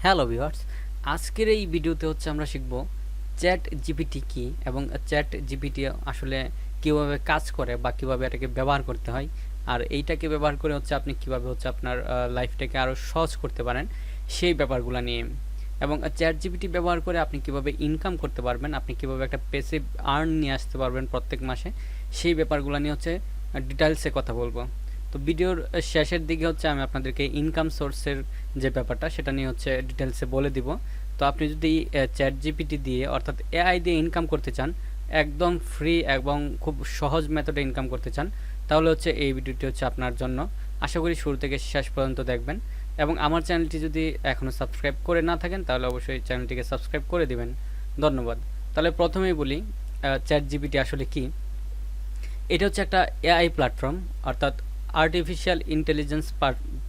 Hello viewers, আজকের এই ভিডিওতে হচ্ছে আমরা শিখব চ্যাট জিপিটি কি এবং চ্যাট জিপিটি আসলে কিভাবে কাজ করে বা কিভাবে এটাকে ব্যবহার করতে হয়, আর এইটাকে ব্যবহার করে হচ্ছে আপনি কিভাবে হচ্ছে আপনার লাইফটাকে আরও সহজ করতে পারেন সেই ব্যাপারগুলো নিয়ে। এবং চ্যাট জিপিটি ব্যবহার করে আপনি কিভাবে ইনকাম করতে পারবেন, আপনি কিভাবে একটা প্যাসিভ আর্ন নিয়ে আসতে পারবেন প্রত্যেক মাসে, সেই ব্যাপারগুলো নিয়ে হচ্ছে ডিটেলসে কথা বলবো। তো ভিডিওর শেষের দিকে হচ্ছে আমি আপনাদেরকে ইনকাম সোর্সের যে ব্যাপারটা সেটা নিয়ে হচ্ছে ডিটেলসে বলে দিব। তো আপনি যদি চ্যাট জিপিটি দিয়ে অর্থাৎ এআই দিয়ে ইনকাম করতে চান, একদম ফ্রি এবং খুব সহজ মেথডে ইনকাম করতে চান, তাহলে হচ্ছে এই ভিডিওটি হচ্ছে আপনার জন্য। আশা করি শুরু থেকে শেষ পর্যন্ত দেখবেন এবং আমার চ্যানেলটি যদি এখনও সাবস্ক্রাইব করে না থাকেন তাহলে অবশ্যই চ্যানেলটিকে সাবস্ক্রাইব করে দিবেন। ধন্যবাদ। তাহলে প্রথমেই বলি চ্যাট জিপিটি আসলে কি। এটা হচ্ছে একটা এআই প্ল্যাটফর্ম, অর্থাৎ আর্টিফিশিয়াল ইন্টেলিজেন্স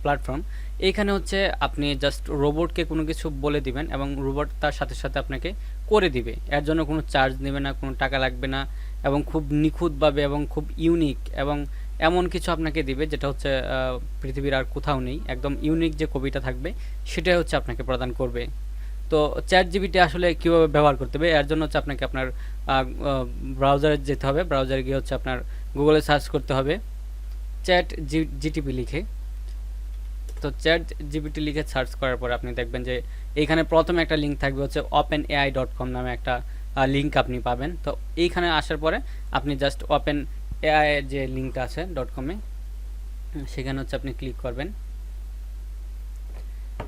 প্ল্যাটফর্ম। এইখানে হচ্ছে আপনি জাস্ট রোবটকে কোনো কিছু বলে দিবেন এবং রোবট তার সাথে সাথে আপনাকে করে দিবে। এর জন্য কোনো চার্জ নেবে না, কোনো টাকা লাগবে না, এবং খুব নিখুঁতভাবে এবং খুব ইউনিক এবং এমন কিছু আপনাকে দিবে যেটা হচ্ছে পৃথিবীর আর কোথাও নেই। একদম ইউনিক যে কপিটা থাকবে সেটাই হচ্ছে আপনাকে প্রদান করবে। তো চ্যাট জিপিটি আসলে কীভাবে ব্যবহার করতে হবে, এর জন্য হচ্ছে আপনাকে আপনার ব্রাউজারে যেতে হবে। ব্রাউজারে গিয়ে হচ্ছে আপনার গুগলে সার্চ করতে হবে চ্যাট জিটিপি লিখে। তো চ্যাট জিপিটি লিখে সার্চ করার পরে আপনি দেখবেন যে এইখানে প্রথমে একটা লিঙ্ক থাকবে, হচ্ছে openai.com নামে একটা লিঙ্ক আপনি পাবেন। তো এইখানে আসার পরে আপনি জাস্ট ওপেন এআই যে লিঙ্কটা আছে .com-এ, সেখানে হচ্ছে আপনি ক্লিক করবেন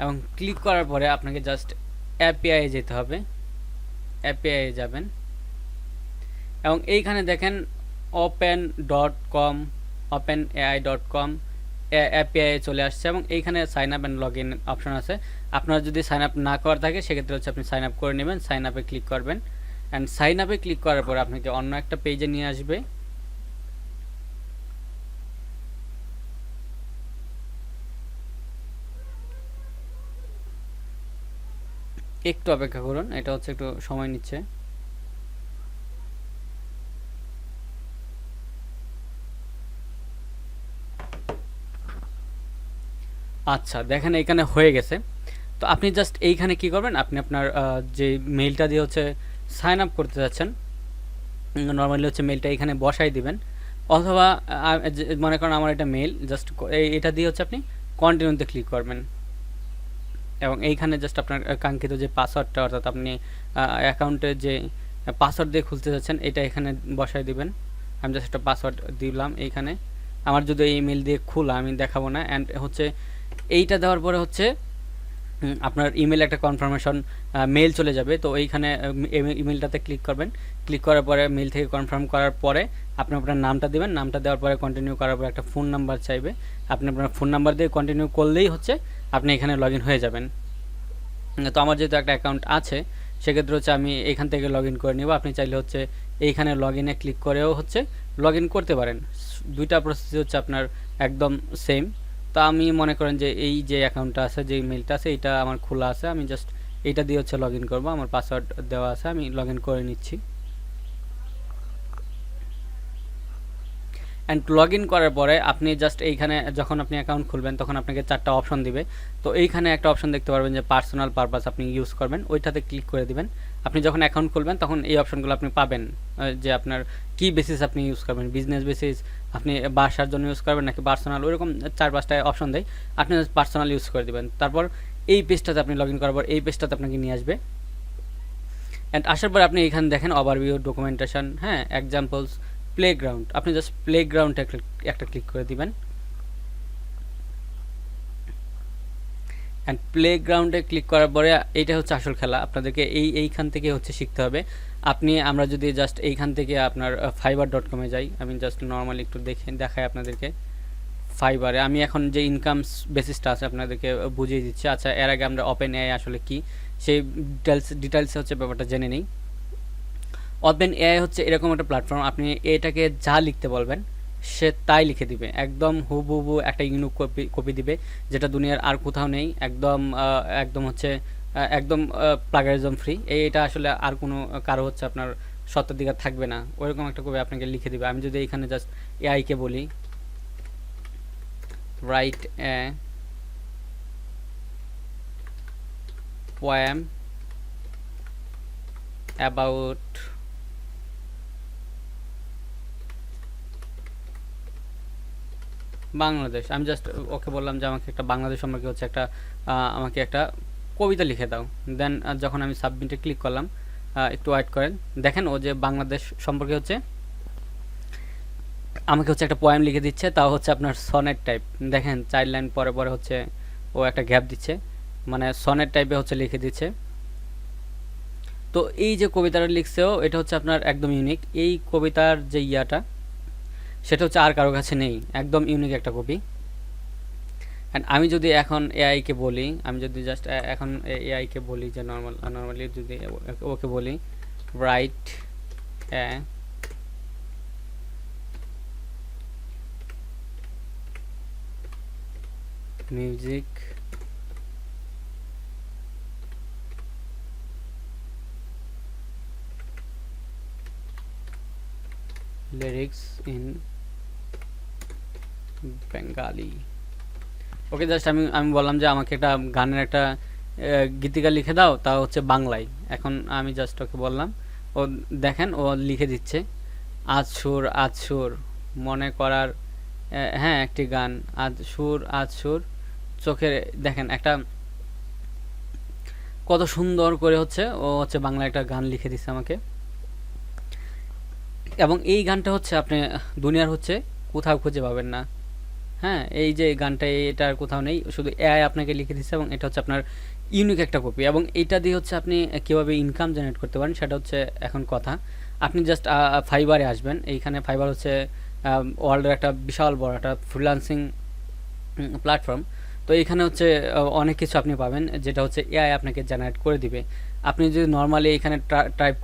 এবং ক্লিক করার পরে আপনাকে জাস্ট অ্যাপিআই যেতে হবে। অ্যাপিআই যাবেন এবং এইখানে দেখেন open.ai.com অ্যাপিআই চলে আসছে এবং এইখানে sign up and log in option আছে। আপনার যদি সাইন আপ না করা থাকে সেক্ষেত্রে হচ্ছে আপনি সাইন আপ করে নেবেন। সাইন আপে ক্লিক করবেন অ্যান্ড সাইন আপে ক্লিক করার পর আপনাকে অন্য একটা পেজে নিয়ে আসবে। একটু অপেক্ষা করুন, এটা হচ্ছে একটু সময় নিচ্ছে। আচ্ছা, দেখেন এখানে হয়ে গেছে। তো আপনি জাস্ট এইখানে কি করবেন, আপনি আপনার যে মেইলটা দিয়ে হচ্ছে সাইন আপ করতে যাচ্ছেন, নর্মালি হচ্ছে মেইলটা এখানে বসাই দিবেন। অথবা মনে করেন আমার এটা মেইল, জাস্ট এটা দিয়ে হচ্ছে আপনি কন্টিনিউতে ক্লিক করবেন এবং এইখানে জাস্ট আপনার কাঙ্ক্ষিত যে পাসওয়ার্ডটা, অর্থাৎ আপনি অ্যাকাউন্টের যে পাসওয়ার্ড দিয়ে খুলতে যাচ্ছেন এটা এখানে বসাই দিবেন। আমি জাস্ট একটা পাসওয়ার্ড দিলাম এইখানে। আমার যদি এই ইমেল দিয়ে খোলা, আমি দেখাবো না। অ্যান্ড হচ্ছে এইটা দেওয়ার পরে হচ্ছে আপনার ইমেল একটা কনফার্মেশন মেল চলে যাবে। তো এইখানে ইমেলটাতে ক্লিক করবেন। ক্লিক করার পরে মেল থেকে কনফার্ম করার পরে আপনি আপনার নামটা দেবেন। নামটা দেওয়ার পরে কন্টিনিউ করার পরে একটা ফোন নাম্বার চাইবে। আপনি আপনার ফোন নাম্বার দিয়ে কন্টিনিউ করলেই হচ্ছে আপনি এখানে লগ ইন হয়ে যাবেন। তো আমার যেহেতু একটা অ্যাকাউন্ট আছে সেক্ষেত্রে হচ্ছে আমি এখান থেকে লগ ইন করে নিব। আপনি চাইলে হচ্ছে এইখানে লগ ইনে ক্লিক করেও হচ্ছে লগ ইন করতে পারেন। দুইটা প্রসেস হচ্ছে আপনার একদম সেম। তো আমি মনে করেন যে এই যে অ্যাকাউন্টটা আছে, যে ইমেলটা আছে, এটা আমার খোলা আছে। আমি জাস্ট এইটা দিয়ে হচ্ছে লগ ইন করবো। আমার পাসওয়ার্ড দেওয়া আছে, আমি লগ ইন করে নিচ্ছি। অ্যান্ড লগ ইন করার পরে আপনি জাস্ট এইখানে যখন আপনি অ্যাকাউন্ট খুলবেন তখন আপনাকে 4টা অপশন দিবে। তো এইখানে একটা অপশন দেখতে পারবেন যে পার্সোনাল পারপাস আপনি ইউজ করবেন, ওইটাতে ক্লিক করে দিবেন। আপনি যখন অ্যাকাউন্ট খুলবেন তখন এই অপশনগুলো আপনি পাবেন, যে আপনার কি বেসিস আপনি ইউজ করবেন, বিজনেস বেসিস, আপনি বাসার জন্য ইউজ করবেন নাকি পার্সোনাল, ওইরকম 4-5টা অপশন দেয়। আপনি পার্সোনাল ইউজ করে দিবেন। তারপর এই পেজটাতে আপনি লগ ইন করার পর এই পেজটাতে আপনাকে নিয়ে আসবে। অ্যান্ড আসার পর আপনি এখানে দেখেন ওভারভিউ, ডকুমেন্টেশন, হ্যাঁ, এক্সাম্পলস, প্লেগ্রাউন্ড। আপনি জাস্ট প্লেগ্রাউন্ড একটা ক্লিক করে দিবেন। অ্যান্ড প্লেগ্রাউন্ডে ক্লিক করার পরে এইটা হচ্ছে আসল খেলা। আপনাদেরকে এইখান থেকে হচ্ছে শিখতে হবে। আমরা যদি জাস্ট এইখান থেকে আপনার fiverr.com-এ যাই, আমি জাস্ট নর্মালি একটু দেখাই আপনাদেরকে। ফাইবারে আমি এখন যে ইনকাম বেসিসটা আছে আপনাদেরকে বুঝিয়ে দিচ্ছি। আচ্ছা, এর আগে আমরা ওপেন এআই আসলে কি সেই ডিটেলসে হচ্ছে ব্যাপারটা জেনে নিই। ওপেন এআই হচ্ছে এরকম একটা প্ল্যাটফর্ম, আপনি এটাকে যা লিখতে বলবেন সে তাই লিখে দিবে। একদম হুবহু একটা ইউনিক কপি দিবে, যেটা দুনিয়ার আর কোথাও নেই। একদম হচ্ছে একদম প্লাগারিজম ফ্রি। এটা আসলে আর কোনো কারো হচ্ছে আপনার সত্ত্বাধিকার থাকবে না, ওইরকম একটা কপি আপনাকে লিখে দিবে। আমি যদি এখানে জাস্ট এআইকে বলি রাইট poem about বাংলাদেশ। আমি জাস্ট ওকে বললাম যে আমাকে একটা বাংলাদেশ সম্পর্কে হচ্ছে একটা আমাকে একটা কবিতা লিখে দাও। দেন যখন আমি সাবমিটে ক্লিক করলাম, একটু ওয়েট করেন, দেখেন ও যে বাংলাদেশ সম্পর্কে হচ্ছে আমাকে হচ্ছে একটা পোয়েম লিখে দিচ্ছে, তাও হচ্ছে আপনার সনেট টাইপ। দেখেন 4 লাইন পরে পরে হচ্ছে ও একটা গ্যাপ দিচ্ছে, মানে সনেট টাইপে হচ্ছে লিখে দিচ্ছে। তো এই যে কবিতাটা লিখছেও এটা হচ্ছে আপনার একদম ইউনিক। এই কবিতার যে ইয়াটা সেটা হচ্ছে আর কারো কাছে নেই, একদম ইউনিক একটা কপি। অ্যান্ড আমি যদি এখন এআইকে বলি, আমি যদি জাস্ট এখন এআইকে বলি যে নর্মালি যদি ওকে বলি write a music lyrics in Bengali. Okay just আমি আমি বললাম যে আমাকে একটা গানের একটা গীতিকা লিখে দাও, তা হচ্ছে বাংলায়। এখন আমি জাস্ট ওকে বললাম, ও দেখেন ও লিখে দিচ্ছে আজ সুর মনে করার হ্যাঁ একটি গান, আজ সুর চোখে। দেখেন একটা কত সুন্দর করে হচ্ছে ও হচ্ছে বাংলা একটা গান লিখে দিচ্ছে আমাকে। এবং এই গানটা হচ্ছে আপনি দুনিয়ার হচ্ছে কোথাও খুঁজে পাবেন না। হ্যাঁ, এই যে গানটা এটা আর কোথাও নেই, শুধু এআই আপনাকে লিখে দিচ্ছে এবং এটা হচ্ছে আপনার ইউনিক একটা কপি। এবং এইটা দিয়ে হচ্ছে আপনি কীভাবে ইনকাম জেনারেট করতে পারেন সেটা হচ্ছে এখন কথা। আপনি জাস্ট ফাইবারে আসবেন। এইখানে ফাইবার হচ্ছে ওয়ার্ল্ডের একটা বিশাল বড় একটা ফ্রিল্যান্সিং প্ল্যাটফর্ম। তো এইখানে হচ্ছে অনেক কিছু আপনি পাবেন যেটা হচ্ছে এআই আপনাকে জেনারেট করে দিবে। আপনি যদি নর্মালি এখানে টাইপ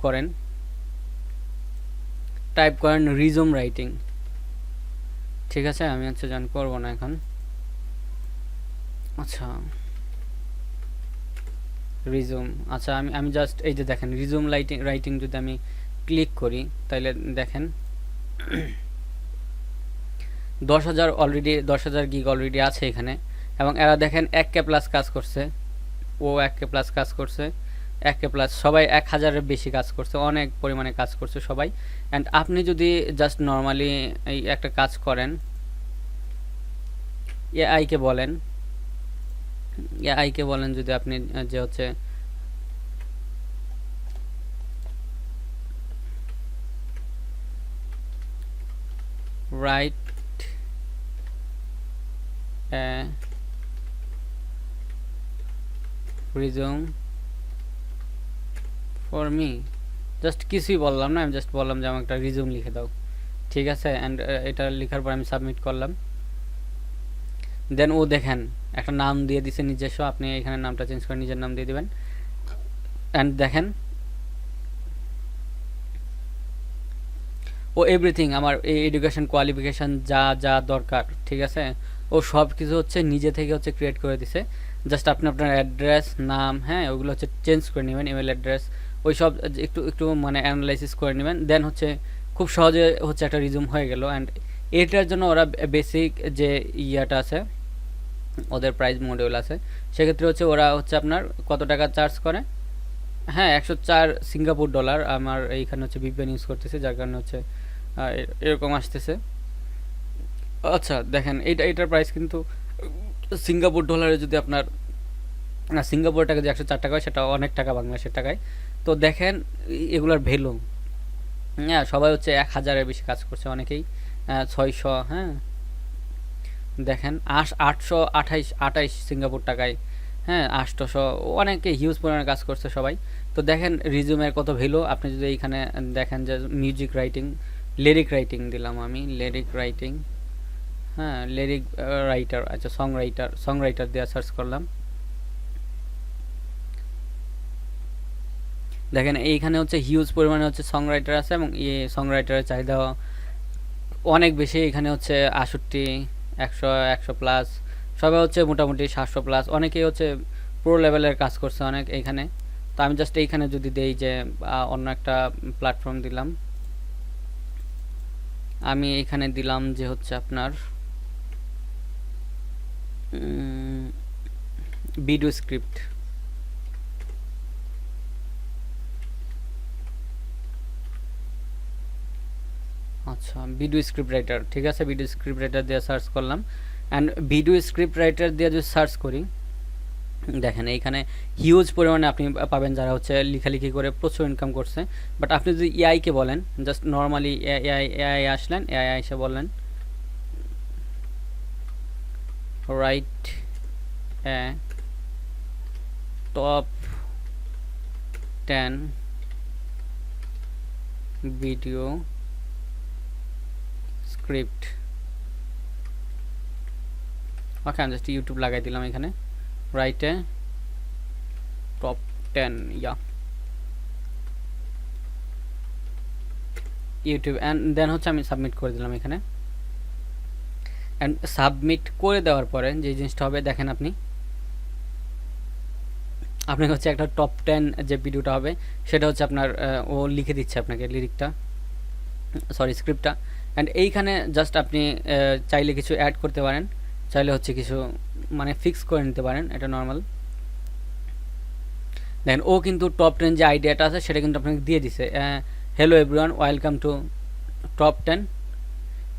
করেন রিজুম রাইটিং, ঠিক আছে, আমি হচ্ছে জয়েন করবো না এখন। আচ্ছা রিজুম, আচ্ছা আমি জাস্ট এই যে দেখেন রিজুম রাইটিং যদি আমি ক্লিক করি তাহলে দেখেন 10,000 গিগ অলরেডি আছে এখানে। এবং এরা দেখেন 1K প্লাস কাজ করছে, ও 1K প্লাস কাজ করছে, 1K প্লাস সবাই 1,000-এর বেশি কাজ করছে, অনেক পরিমাণে কাজ করছে সবাই। অ্যান্ড আপনি যদি জাস্ট নর্মালি এই একটা কাজ করেন, এআইকে বলেন যদি আপনি যে হচ্ছে right resume for me, just কিছুই বললাম না, আমি জাস্ট বললাম যে আমাকে একটা রিজুম লিখে দাও, ঠিক আছে। অ্যান্ড এটা লেখার পর আমি সাবমিট করলাম। দেন ও দেখেন একটা নাম দিয়ে দিছে নিজস্ব, আপনি এখানে নামটা চেঞ্জ করে নিজের নাম দিয়ে দিবেন। অ্যান্ড দেখেন ও এভরিথিং আমার এই এডুকেশন কোয়ালিফিকেশান যা যা দরকার, ঠিক আছে, ও সব কিছু হচ্ছে নিজে থেকে হচ্ছে ক্রিয়েট করে দিছে। জাস্ট আপনি আপনার অ্যাড্রেস নাম, হ্যাঁ, ওগুলো হচ্ছে চেঞ্জ করে নেবেন, ইমেল অ্যাড্রেস ওই সব একটু একটু মানে অ্যানালাইসিস করে নেবেন। দেন হচ্ছে খুব সহজে হচ্ছে একটা রিজুম হয়ে গেল। অ্যান্ড এটার জন্য ওরা বেসিক যে ইয়াটা আছে, ওদের প্রাইস মডিউল আছে, সেক্ষেত্রে হচ্ছে ওরা হচ্ছে আপনার কত টাকা চার্জ করে, হ্যাঁ 104 সিঙ্গাপুর ডলার। আমার এইখানে হচ্ছে ভিপিএন ইউজ করতেছে যার কারণে হচ্ছে এরকম আসতেছে। আচ্ছা দেখেন এটার প্রাইস কিন্তু সিঙ্গাপুর ডলারে যদি আপনার না সিঙ্গাপুর টাকা যে 104 টাকা হয় সেটা অনেক টাকা বাংলাদেশের টাকায়। তো দেখেন এগুলার ভ্যালু, হ্যাঁ সবাই হচ্ছে 1,000-এর বেশি কাজ করছে, অনেকেই 600, হ্যাঁ দেখেন 828 সিঙ্গাপুর টাকায়, হ্যাঁ 800, অনেকে হিউজ পরিমাণে কাজ করছে সবাই। তো দেখেন রিজুমের কত ভ্যালু। আপনি যদি এইখানে দেখেন যে মিউজিক রাইটিং, লিরিক রাইটিং দিলাম আমি, লিরিক রাইটিং, হ্যাঁ লিরিক রাইটার, আচ্ছা সং রাইটার দিয়ে সার্চ করলাম। দেখেন এইখানে হচ্ছে হিউজ পরিমাণে হচ্ছে সং রাইটার আছে এবং এই সং রাইটারের চাহিদা অনেক বেশি। এখানে হচ্ছে 68, 100 প্লাস, সবাই হচ্ছে মোটামুটি 700 প্লাস, অনেকেই হচ্ছে প্রো লেভেলের কাজ করছে অনেক এইখানে। তো আমি জাস্ট এইখানে যদি দেই যে অন্য একটা প্ল্যাটফর্ম দিলাম, আমি এইখানে দিলাম যে হচ্ছে আপনার ভিডিও স্ক্রিপ্ট, আচ্ছা, ভিডিও স্ক্রিপ্ট রাইটার, ঠিক আছে, ভিডিও স্ক্রিপ্ট রাইটার দিয়ে সার্চ করলাম। অ্যান্ড ভিডিও স্ক্রিপ্ট রাইটার দিয়ে যদি সার্চ করি, দেখেন এইখানে হিউজ পরিমাণে আপনি পাবেন যারা হচ্ছে লেখালেখি করে প্রচুর ইনকাম করছে। বাট আপনি যদি এআইকে বলেন, জাস্ট নর্মালি এআই আসলেন, এআই এসে বললেন write a top 10 video script, okay আমি জাস্ট ইউটিউব লাগাই দিলাম এখানে, write a top 10 YouTube, and then হচ্ছে আমি সাবমিট করে দিলাম এখানে। অ্যান্ড সাবমিট করে দেওয়ার পরে যে জিনিসটা হবে, দেখেন আপনি আপনাকে হচ্ছে একটা টপ 10 যে ভিডিওটা হবে সেটা হচ্ছে আপনার ও লিখে দিচ্ছে আপনাকে লিরিকটা, সরি স্ক্রিপ্টটা। অ্যান্ড এইখানে জাস্ট আপনি চাইলে কিছু অ্যাড করতে পারেন, চাইলে হচ্ছে কিছু মানে ফিক্স করে নিতে পারেন, এটা নর্মাল। দেখেন ও কিন্তু টপ 10 যে আইডিয়াটা আছে সেটা কিন্তু আপনাকে দিয়ে দিছে। Hello everyone, welcome to top 10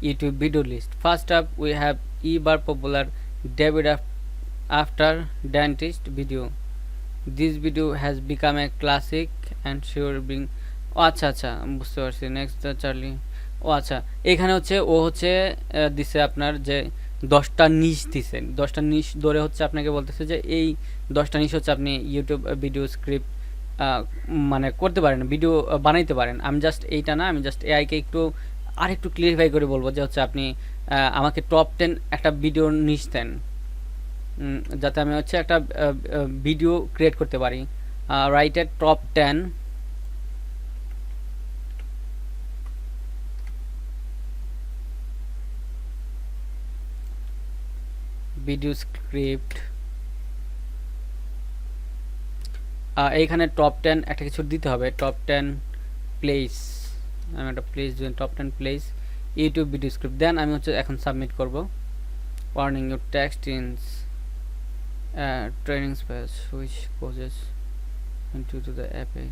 YouTube video list. First up, we have ever popular David after dentist video. This video has become a classic and sure being. ও আচ্ছা আচ্ছা বুঝতে পারছি, নেক্সট চার্লি। ও আচ্ছা, এখানে হচ্ছে ও হচ্ছে দিছে আপনার যে 10টা নিশ দিছে, 10টা নিশ ধরে হচ্ছে আপনাকে বলতেছে যে এই 10টা নিশ হচ্ছে আপনি ইউটিউব ভিডিও স্ক্রিপ্ট মানে করতে পারেন, ভিডিও বানাইতে পারেন। আমি জাস্ট এইটা না, আমি জাস্ট এআইকে একটু আর একটু ক্লিয়ারিফাই করে বলবো যে হচ্ছে আপনি আমাকে টপ 10 একটা ভিডিও নিশ দেন, যাতে আমি হচ্ছে একটা ভিডিও ক্রিয়েট করতে পারি। রাইট এট টপ 10 ভিডিও স্ক্রিপ্ট, এইখানে টপ 10 একটা কিছু দিতে হবে, টপ 10 প্লেস, আমি একটা প্লেস দিই, top 10 place YouTube video script. Then আমি হচ্ছে এখন সাবমিট করব। Warning your text in training space which causes into to the API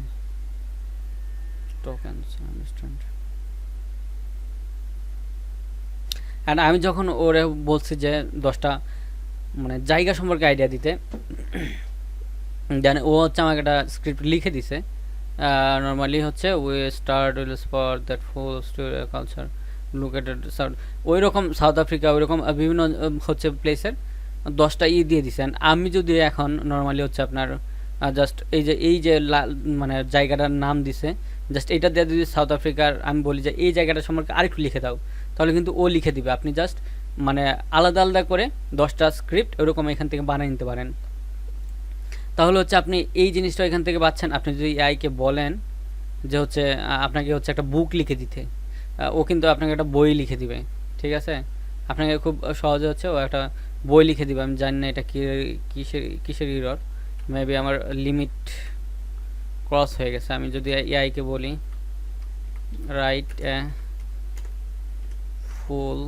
tokens, understand. and আমি যখন ওরে বলছি যে 10টা মানে জায়গা সম্পর্কে আইডিয়া দিতে, দেন ও হচ্ছে আমাকে একটা স্ক্রিপ্ট লিখে দিছে। নর্মালি হচ্ছে we start will for that full story culture located south, ওই রকম সাউথ আফ্রিকা, ওই রকম বিভিন্ন হচ্ছে প্লেসের 10টা দিয়ে দিছেন। আমি যদি এখন নর্মালি হচ্ছে আপনার জাস্ট এই যে মানে জায়গাটার নাম দিছে, জাস্ট এইটা দিয়ে যদি সাউথ আফ্রিকার আমি বলি যে এই জায়গাটা সম্পর্কে আরেকটু লিখে দাও, তাহলে কিন্তু ও লিখে দিবে। আপনি জাস্ট মানে আলাদা আলাদা করে 10টা স্ক্রিপ্ট ওরকম এখান থেকে বানিয়ে নিতে পারেন। তাহলে হচ্ছে আপনি এই জিনিসটা এখান থেকে পাচ্ছেন। আপনি যদি এআইকে বলেন যে হচ্ছে আপনাকে হচ্ছে একটা বুক লিখে দিতে, ও কিন্তু আপনাকে একটা বই লিখে দিবে, ঠিক আছে। আপনাকে খুব সহজে হচ্ছে ও একটা বই লিখে দিবে। আমি জানি না এটা কিসের ইরর, মেবি আমার লিমিট ক্রস হয়ে গেছে। আমি যদি এআইকে বলি write a full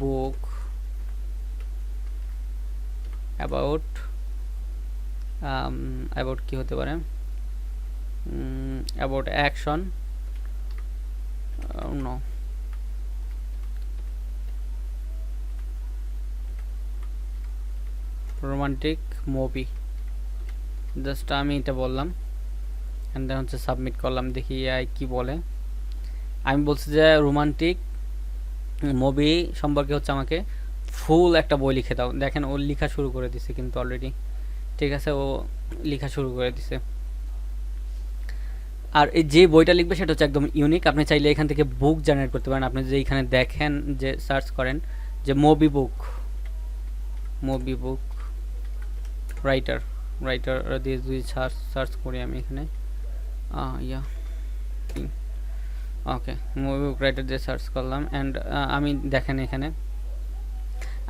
book about কি হতে পারে, about action, no, romantic movie, just আমি এটা বললাম অ্যান্ড দেন হচ্ছে সাবমিট করলাম। দেখি এআই কি বলে। আমি বলছি যে রোমান্টিক মুভি সম্পর্কে হচ্ছে আমাকে ফুল একটা বই লিখে দাও। দেখেন ও লেখা শুরু করে দিছে কিন্তু অলরেডি, ঠিক আছে, ও লেখা শুরু করে দিছে। আর এই যে বইটা লিখবে সেটা হচ্ছে একদম ইউনিক। আপনি চাইলে এখান থেকে বুক জেনারেট করতে পারেন। আপনি যদি এখানে দেখেন যে সার্চ করেন যে মুভি বুক রাইটার দিয়ে যদি সার্চ করি আমি এখানে ওকে মুভি বুক রাইটার দিয়ে সার্চ করলাম। অ্যান্ড আমি দেখেন এখানে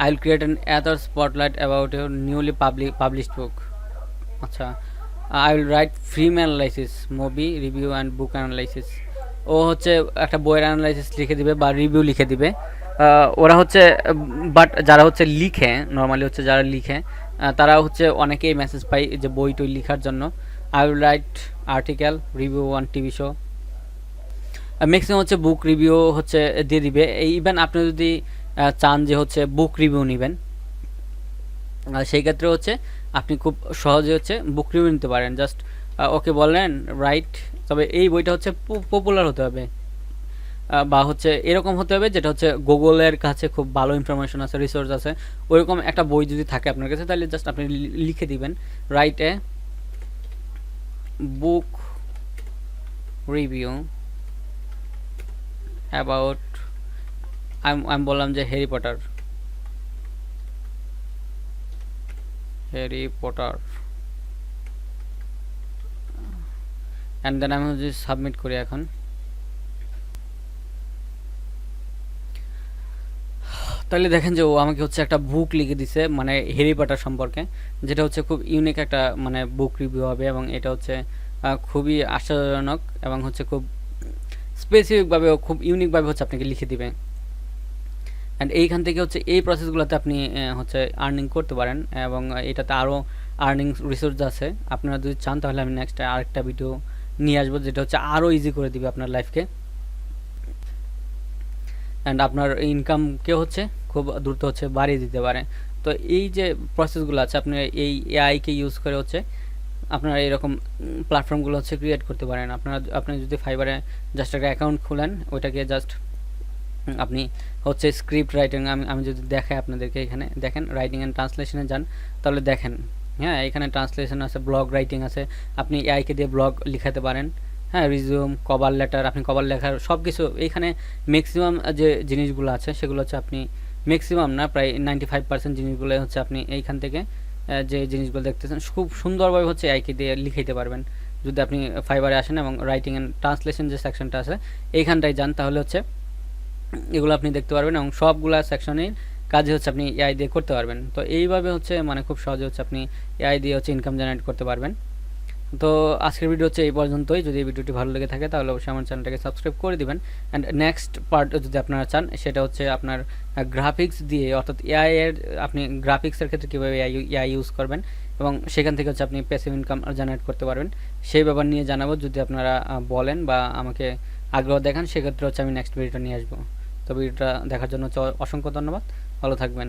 I will create an other spotlight about your newly published book. আচ্ছা, I will write film analysis, movie review and book analysis. ও হচ্ছে একটা বইয়ের অ্যানালাইসিস লিখে দিবে বা রিভিউ লিখে দিবে। ওরা হচ্ছে বাট যারা হচ্ছে লিখে, নর্মালি হচ্ছে যারা লিখে তারা হচ্ছে অনেকেই মেসেজ পায় যে বইটই লেখার জন্য। I will write article, review on TV show. Maximum হচ্ছে বুক রিভিউ হচ্ছে দিয়ে দিবে। ইভেন আপনি যদি চান যে হচ্ছে বুক রিভিউ নেবেন, সেই ক্ষেত্রে হচ্ছে আপনি খুব সহজে হচ্ছে বুক রিভিউ নিতে পারেন। জাস্ট ওকে বললেন, রাইট। তবে এই বইটা হচ্ছে পপুলার হতে হবে, বা হচ্ছে এরকম হতে হবে যেটা হচ্ছে গুগলের কাছে খুব ভালো ইনফরমেশন আছে, রিসোর্স আছে, ওইরকম একটা বই যদি থাকে আপনার কাছে, তাহলে জাস্ট আপনি লিখে দিবেন write a book review about, আমি বললাম যে হ্যারি পটার অ্যান্ড দেন আমি যদি সাবমিট করি এখন, তাহলে দেখেন যে ও আমাকে হচ্ছে একটা বুক লিখে দিছে মানে হ্যারি পটার সম্পর্কে, যেটা হচ্ছে খুব ইউনিক একটা মানে বুক রিভিউ হবে, এবং এটা হচ্ছে খুবই আশ্চর্যজনক, এবং হচ্ছে খুব স্পেসিফিকভাবে খুব ইউনিকভাবে হচ্ছে আপনাকে লিখে দিবে। অ্যান্ড এইখান থেকে হচ্ছে এই প্রসেসগুলোতে আপনি হচ্ছে আর্নিং করতে পারেন, এবং এটাতে আরও আর্নিং রিসোর্স আছে। আপনারা যদি চান তাহলে আমি নেক্সট আরেকটা ভিডিও নিয়ে আসবো, যেটা হচ্ছে আরও ইজি করে দিবে আপনার লাইফকে, অ্যান্ড আপনার ইনকামকে হচ্ছে খুব দ্রুত হচ্ছে বাড়িয়ে দিতে পারে। তো এই যে প্রসেসগুলো আছে, আপনি এই এআইকে ইউজ করে হচ্ছে আপনারা এরকম প্ল্যাটফর্মগুলো হচ্ছে ক্রিয়েট করতে পারেন। আপনি যদি ফাইবারে জাস্ট একটা অ্যাকাউন্ট খুলেন, ওইটাকে জাস্ট আপনি হচ্ছে স্ক্রিপ্ট রাইটিং, আমি যদি দেখাই আপনাদেরকে, এখানে দেখেন রাইটিং অ্যান্ড ট্রান্সলেশনে যান, তাহলে দেখেন হ্যাঁ এখানে ট্রান্সলেশন আছে, ব্লগ রাইটিং আছে, আপনি এআইকে দিয়ে ব্লগ লিখাতে পারেন। হ্যাঁ, রিজিউম, কভার লেটার, আপনি কভার লেখার সব কিছু এইখানে ম্যাক্সিমাম যে জিনিসগুলো আছে সেগুলো হচ্ছে আপনি, ম্যাক্সিমাম না প্রায় 95% জিনিসগুলো হচ্ছে আপনি এইখান থেকে যে জিনিসগুলো দেখতেছেন খুব সুন্দরভাবে হচ্ছে এআইকে দিয়ে লিখাইতে পারবেন। যদি আপনি ফাইবারে আসেন এবং রাইটিং অ্যান্ড ট্রান্সলেশন যে সেকশনটা আছে এইখানটায় যান, তাহলে হচ্ছে এগুলো আপনি দেখতে পারবেন, এবং সবগুলা সেকশনের কাজে হচ্ছে আপনি এআই দিয়ে করতে পারবেন। তো এইভাবে হচ্ছে মানে খুব সহজে হচ্ছে আপনি এআই দিয়ে হচ্ছে ইনকাম জেনারেট করতে পারবেন। তো আজকের ভিডিও হচ্ছে এই পর্যন্তই। যদি এই ভিডিওটি ভালো লেগে থাকে তাহলে অবশ্যই আমার চ্যানেলটাকে সাবস্ক্রাইব করে দিবেন। অ্যান্ড নেক্সট পার্ট যদি আপনারা চান, সেটা হচ্ছে আপনার গ্রাফিক্স দিয়ে, অর্থাৎ এআই এর আপনি গ্রাফিক্সের ক্ষেত্রে কীভাবে এআই ইউজ করবেন এবং সেখান থেকে হচ্ছে আপনি প্যাসিভ ইনকাম জেনারেট করতে পারবেন, সেই ব্যাপার নিয়ে জানাবো। যদি আপনারা বলেন বা আমাকে আগ্রহ দেখান, সেক্ষেত্রে হচ্ছে আমি নেক্সট ভিডিওটা নিয়ে আসবো। তো ভিডিওটা দেখার জন্য হচ্ছে অসংখ্য ধন্যবাদ, ভালো থাকবেন।